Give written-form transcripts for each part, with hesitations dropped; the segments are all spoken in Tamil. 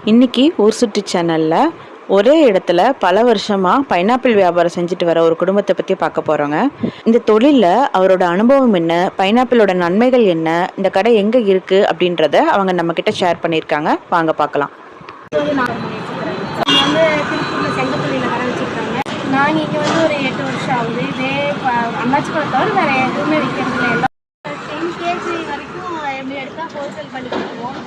இன்றைக்கி ஊர் சுற்றி சேனலில் ஒரே இடத்துல பல வருஷமாக பைனாப்பிள் வியாபாரம் செஞ்சுட்டு வர ஒரு குடும்பத்தை பற்றி பார்க்க போகிறோங்க. இந்த தொழிலில் அவரோட அனுபவம் என்ன, பைனாப்பிளோட நன்மைகள் என்ன, இந்த கடை எங்கே இருக்குது அப்படின்றத அவங்க நம்மக்கிட்ட ஷேர் பண்ணியிருக்காங்க. வாங்க பார்க்கலாம். நாங்கள் இங்கே ஒரு 8 வருஷம் ஆகுது. இதே அண்ணாச்சி பழம் தவிர வேறு எதுவுமே விற்கிறதுல எல்லாம் 10 கேஜி வரைக்கும் எப்படி எடுத்தால் ஹோல்சேல் பண்ணி கொடுத்துருவோம்.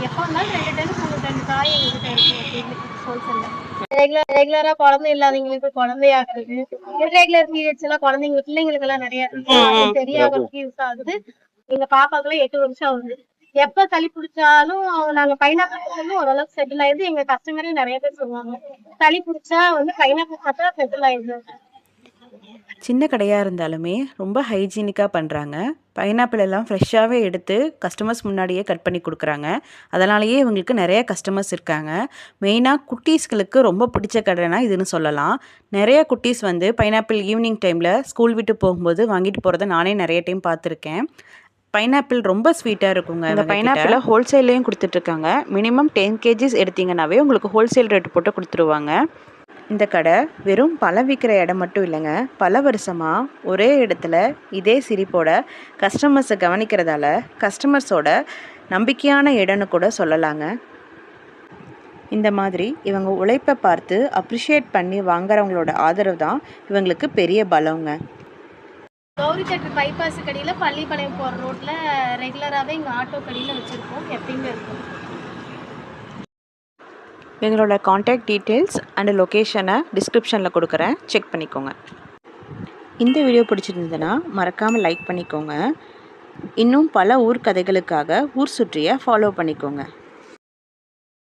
எப்போ இருந்தாலும் 2 டன் 3 டன் காய் எங்கள்கிட்ட இருக்கும் ஹோல்சேலில். ரெகுலராக குழந்தை இல்லாதவங்களுக்கு குழந்தையாக்குறது, இர்ரெகுலர் பீரியட்ஸ் எல்லாம் குழந்தைங்க பிள்ளைங்களுக்கெல்லாம் நிறைய தெரியாதவங்களுக்கு யூஸ் ஆகுது. எங்கள் பாப்பாக்கெல்லாம் 8 வருஷம் ஆகுது. எப்போ சளி பிடிச்சாலும் நாங்கள் பைனாப்பிள் ஓரளவுக்கு செட்டில் ஆயிடுது. எங்கள் கஸ்டமரே நிறைய பேர் சொல்லுவாங்க, சளி பிடிச்சா பைனாப்பிள் சாப்பிட்டா செட்டில் ஆயிடுது. சின்ன கடையாக இருந்தாலுமே ரொம்ப ஹைஜீனிக்காக பண்ணுறாங்க. பைனாப்பிள் எல்லாம் ஃப்ரெஷ்ஷாகவே எடுத்து கஸ்டமர்ஸ் முன்னாடியே கட் பண்ணி கொடுக்குறாங்க. அதனாலேயே இவங்களுக்கு நிறைய கஸ்டமர்ஸ் இருக்காங்க. மெயினாக குட்டீஸ்களுக்கு ரொம்ப பிடிச்ச கடைனா இதுன்னு சொல்லலாம். நிறைய குட்டீஸ் பைனாப்பிள் ஈவினிங் டைமில் ஸ்கூல் விட்டு போகும்போது வாங்கிட்டு போகிறத நானே நிறைய டைம் பார்த்துருக்கேன். பைனாப்பிள் ரொம்ப ஸ்வீட்டாக இருக்குங்க. இந்த பைனாப்பிளை ஹோல்சேல்லையும் கொடுத்துட்ருக்காங்க. மினிமம் 10 கேஜிஸ் எடுத்திங்கன்னாவே உங்களுக்கு ஹோல்சேல் ரேட்டு போட்டு கொடுத்துருவாங்க. இந்த கடை வெறும் பழம் விற்கிற இடம் மட்டும் இல்லைங்க. பல வருஷமாக ஒரே இடத்துல இதே சிரிப்போட கஸ்டமர்ஸை கவனிக்கிறதால கஸ்டமர்ஸோட நம்பிக்கையான இடம்னு கூட சொல்லலாங்க. இந்த மாதிரி இவங்க உழைப்பை பார்த்து அப்ரிஷியேட் பண்ணி வாங்குறவங்களோட ஆதரவு தான் இவங்களுக்கு பெரிய பலங்க. கௌரி தேட்டர் பைபாஸ் கடையில் பள்ளிப்பாளையம் போகிற ரோட்டில் ரெகுலராகவே இங்கே ஆட்டோ கடையில் வச்சுருக்கோம், எப்பயுமே இருக்கும். எங்களோட காண்டாக்ட் டீட்டெயில்ஸ் அண்ட் லொக்கேஷனை டிஸ்கிரிப்ஷனில் கொடுக்குறேன், செக் பண்ணிக்கோங்க. இந்த வீடியோ பிடிச்சிருந்ததுன்னா மறக்காமல் லைக் பண்ணிக்கோங்க. இன்னும் பல ஊர் கதைகளுக்காக ஊர் சுற்றியை ஃபாலோ பண்ணிக்கோங்க.